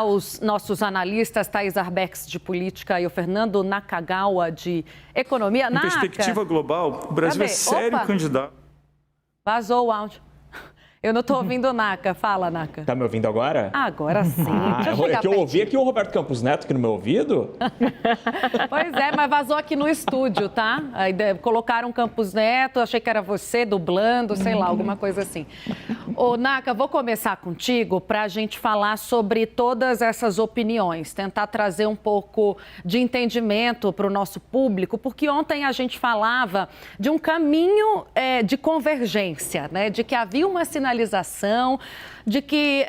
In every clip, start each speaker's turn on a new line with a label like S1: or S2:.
S1: os nossos analistas, Thaís Arbex, de política, e o Fernando Nakagawa, de economia.
S2: Em perspectiva global, o Brasil é sério candidato.
S1: Vazou o áudio. Eu não estou ouvindo o Naka. Fala, Naka.
S3: Tá me ouvindo agora?
S1: Agora sim.
S3: É que eu ouvi aqui o Roberto Campos Neto aqui no meu ouvido.
S1: Pois é, mas vazou aqui no estúdio, tá? Aí colocaram Campos Neto, achei que era você dublando, sei lá, alguma coisa assim. Ô, Naka, vou começar contigo para a gente falar sobre todas essas opiniões, tentar trazer um pouco de entendimento para o nosso público, porque ontem a gente falava de um caminho de convergência, né? De que havia uma sinalização de que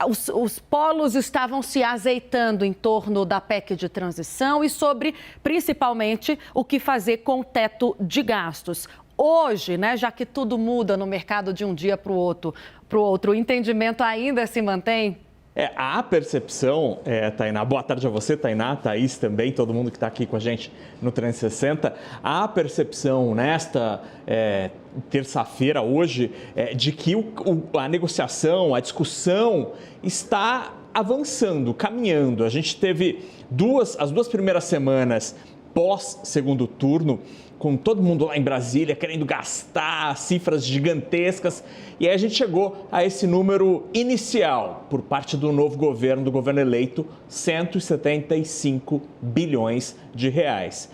S1: os polos estavam se azeitando em torno da PEC de transição e sobre, principalmente, o que fazer com o teto de gastos. Hoje, né, já que tudo muda no mercado de um dia para o outro, o entendimento ainda se mantém?
S3: A percepção, Tainá, boa tarde a você, Tainá, Thaís também, todo mundo que está aqui com a gente no 360. A percepção nesta terça-feira, hoje, de que a negociação, a discussão está avançando, caminhando. A gente teve as duas primeiras semanas pós-segundo turno, com todo mundo lá em Brasília querendo gastar cifras gigantescas. E aí a gente chegou a esse número inicial, por parte do novo governo, do governo eleito, 175 bilhões de reais.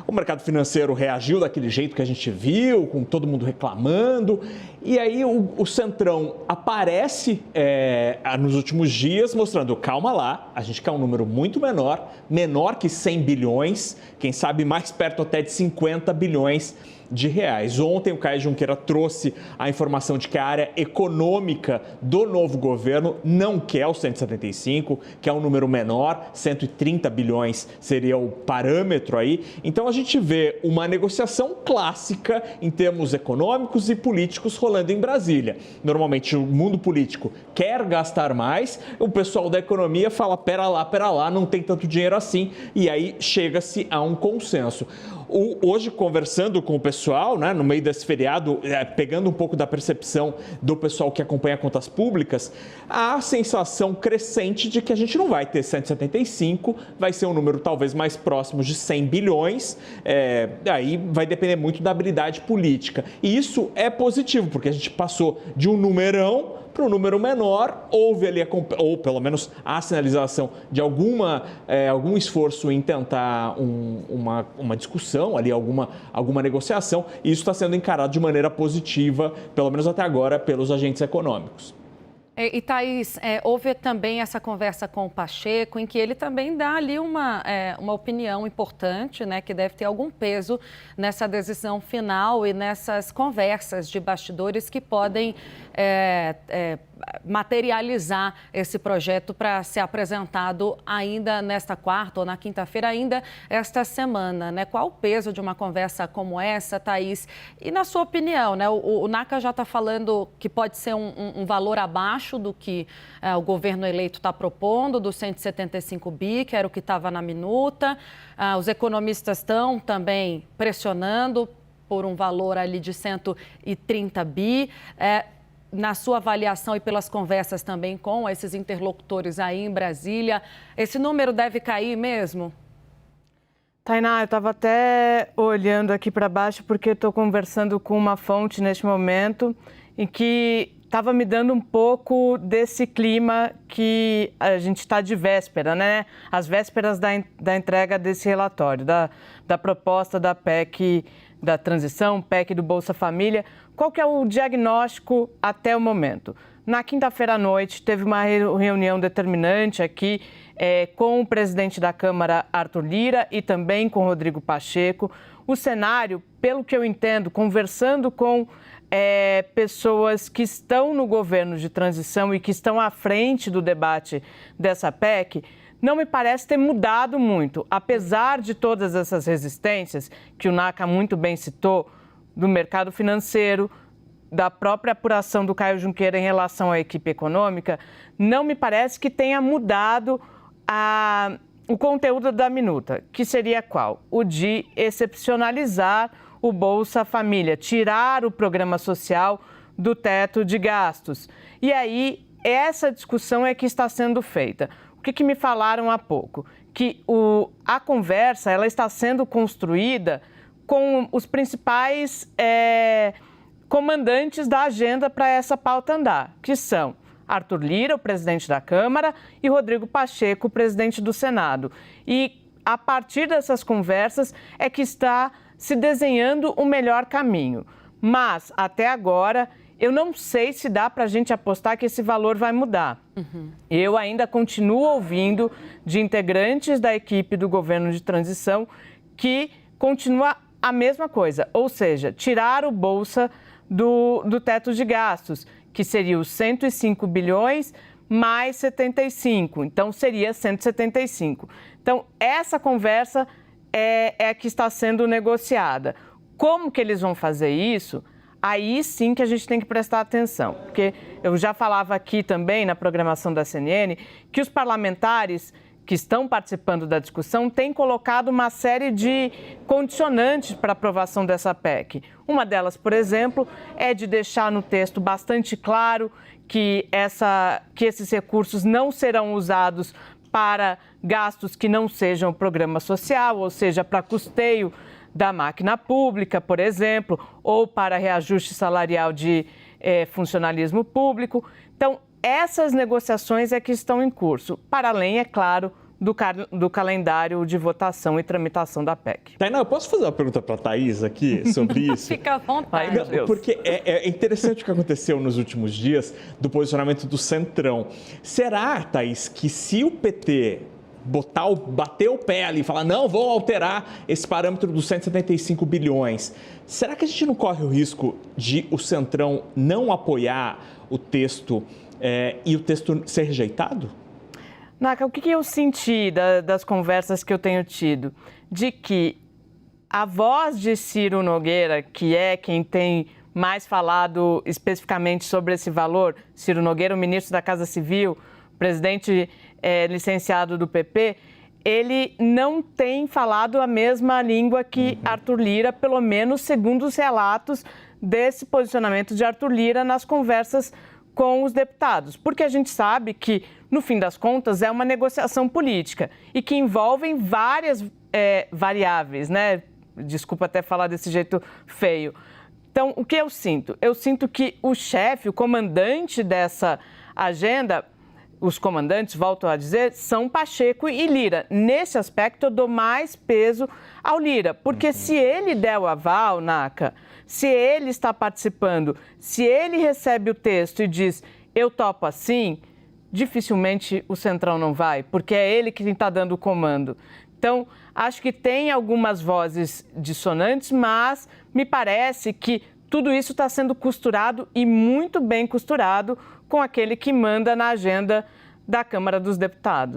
S3: O mercado financeiro reagiu daquele jeito que a gente viu, com todo mundo reclamando. E aí o Centrão aparece nos últimos dias mostrando, calma lá, a gente quer um número muito menor que 100 bilhões, quem sabe mais perto até de 50 bilhões de reais. Ontem o Caio Junqueira trouxe a informação de que a área econômica do novo governo não quer o 175, que é um número menor, 130 bilhões seria o parâmetro aí. Então a gente vê uma negociação clássica em termos econômicos e políticos rolando em Brasília. Normalmente o mundo político quer gastar mais, o pessoal da economia fala, pera lá, não tem tanto dinheiro assim, e aí chega-se a um consenso. Hoje, conversando com o pessoal, né, no meio desse feriado, pegando um pouco da percepção do pessoal que acompanha contas públicas, há a sensação crescente de que a gente não vai ter 175, vai ser um número talvez mais próximo de 100 bilhões, aí vai depender muito da habilidade política. E isso é positivo, porque a gente passou de um numerão para um número menor, houve ali, ou pelo menos a sinalização de algum esforço em tentar uma discussão, ali, alguma negociação, e isso está sendo encarado de maneira positiva, pelo menos até agora, pelos agentes econômicos.
S1: E, Thaís, houve também essa conversa com o Pacheco, em que ele também dá ali uma opinião importante, né, que deve ter algum peso nessa decisão final e nessas conversas de bastidores que podem materializar esse projeto para ser apresentado ainda nesta quarta ou na quinta-feira, ainda esta semana, né? Qual o peso de uma conversa como essa, Thaís? E na sua opinião, né? O Naka já está falando que pode ser um valor abaixo do que o governo eleito está propondo, dos 175 bi, que era o que estava na minuta. Os economistas estão também pressionando por um valor ali de 130 bi. Na sua avaliação e pelas conversas também com esses interlocutores aí em Brasília, esse número deve cair mesmo?
S4: Tainá, eu estava até olhando aqui para baixo porque estou conversando com uma fonte neste momento em que estava me dando um pouco desse clima que a gente está de véspera, né? As vésperas da entrega desse relatório, da proposta da PEC da transição, PEC do Bolsa Família. Qual que é o diagnóstico até o momento? Na quinta-feira à noite, teve uma reunião determinante aqui com o presidente da Câmara, Arthur Lira, e também com Rodrigo Pacheco. O cenário, pelo que eu entendo, conversando com pessoas que estão no governo de transição e que estão à frente do debate dessa PEC, não me parece ter mudado muito, apesar de todas essas resistências que o Naka muito bem citou, do mercado financeiro, da própria apuração do Caio Junqueira em relação à equipe econômica, não me parece que tenha mudado o conteúdo da minuta, que seria qual? O de excepcionalizar o Bolsa Família, tirar o programa social do teto de gastos. E aí essa discussão é que está sendo feita. O que me falaram há pouco? Que a conversa ela está sendo construída com os principais comandantes da agenda para essa pauta andar, que são Arthur Lira, o presidente da Câmara, e Rodrigo Pacheco, o presidente do Senado. E a partir dessas conversas é que está se desenhando o melhor caminho. Mas, até agora, eu não sei se dá para a gente apostar que esse valor vai mudar. Eu ainda continuo ouvindo de integrantes da equipe do governo de transição que continua a mesma coisa, ou seja, tirar o Bolsa do teto de gastos, que seria os 105 bilhões mais 75, então seria 175. Então, essa conversa é que está sendo negociada. Como que eles vão fazer isso? Aí sim que a gente tem que prestar atenção, porque eu já falava aqui também na programação da CNN que os parlamentares que estão participando da discussão têm colocado uma série de condicionantes para a aprovação dessa PEC. Uma delas, por exemplo, é de deixar no texto bastante claro que esses recursos não serão usados para gastos que não sejam programa social, ou seja, para custeio da máquina pública, por exemplo, ou para reajuste salarial de funcionalismo público. Então, essas negociações é que estão em curso, para além, é claro, do calendário de votação e tramitação da PEC.
S3: Tainá, eu posso fazer uma pergunta para a Thaís aqui sobre isso?
S1: Fica à vontade.
S3: Porque é interessante o que aconteceu nos últimos dias do posicionamento do Centrão. Será, Thaís, que se o PT bater o pé ali e falar não, vou alterar esse parâmetro dos 175 bilhões, será que a gente não corre o risco de o Centrão não apoiar o texto e o texto ser rejeitado?
S4: Naka, o que eu senti das conversas que eu tenho tido? De que a voz de Ciro Nogueira, que é quem tem mais falado especificamente sobre esse valor, Ciro Nogueira, o ministro da Casa Civil, presidente licenciado do PP, ele não tem falado a mesma língua que Arthur Lira, pelo menos segundo os relatos desse posicionamento de Arthur Lira nas conversas com os deputados, porque a gente sabe que, no fim das contas, é uma negociação política e que envolvem várias variáveis, né? Desculpa até falar desse jeito feio. Então, o que eu sinto? Eu sinto que o chefe, o comandante dessa agenda, os comandantes, volto a dizer, são Pacheco e Lira. Nesse aspecto, eu dou mais peso ao Lira, porque se ele der o aval, Naka, se ele está participando, se ele recebe o texto e diz, eu topo assim, dificilmente o Centrão não vai, porque é ele que está dando o comando. Então, acho que tem algumas vozes dissonantes, mas me parece que tudo isso está sendo costurado e muito bem costurado com aquele que manda na agenda da Câmara dos Deputados.